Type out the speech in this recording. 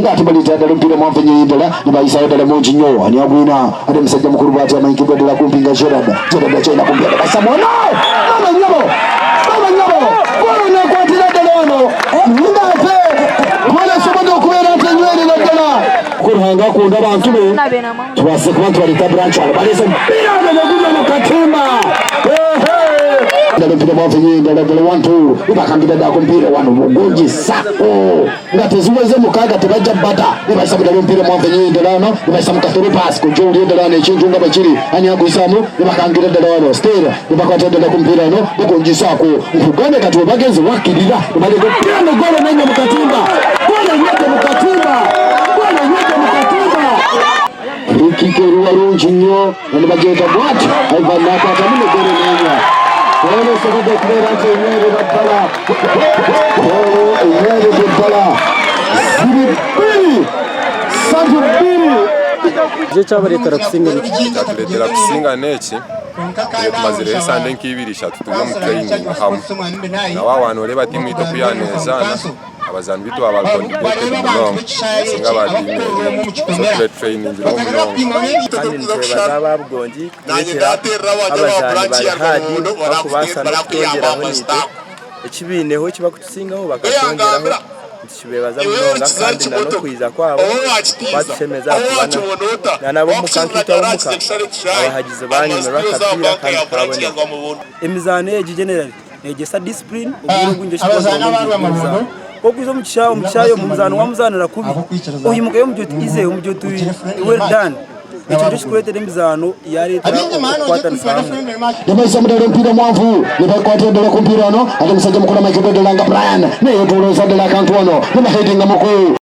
ngati balita dala mpira mwamvenye yindala nibaisa dala monji nyo ani agwina ade msajja mukuru bwati amaikibwa dala kumpinga Jordan chena kumpinga basa mwana mama nyabo bwana kwatira dala ono ndape mwana sobodo kubera ntenywele na dala kurhanga kunda abantu be twase kwa twalita branch balese mpira n'egunya mu katimba dala mpira mwamvenye dala 1-2 ibakambira dala kumpira wano mugonji sako ngati ziweze mukaga tebajja bata nibaisa dala mpira mwamvenye dala no nibaisa mukatoro pass ko joli dala ne chinjunga bachiri ani akuisamu nibakangira dala wano stera nibakwata dala kumpira no mugonji sako nkugane kati bageze wakirira bale ko pira no golo nanya mukatimba ikikeruwa runjinyo nibagenda bwati aivanaka atamune golo nanya Ole sokodo kubera ntenywele batala Ole batala Sibiri Je chabaretera kusinga cyaturetera kusinga neki tumazire sande nkibirishatu tujye mu training hamwe na wabantu reba ati mwito kuyanezana abazana bitu abakondibuke mu singa badimye so training ro mu kandi nteba zababgongi abazana bari hadi bakubasana kutongera nite ekibineho kiba kutusingaho bakatongeraho kibebaza munonga kandi nano kwiza kwabo batushemeza kubana nabo mukankita umuka abahagize banyemera kapira kandi kabone emizane ejigenerali egesa discipline ubungunje shikoza okuzo mucyayo mumuzano wamuzanira kubi uyimuka yo mujyo ize umujyo tu well done icyo shikwetera emizano yareta kwatana samu nibaisa mudala mpira mwavu nibakwata dala kumpira no ade musajja mukuru Michael Dala nga Brian ne yotoloza dala kantu ono niba heading mukuru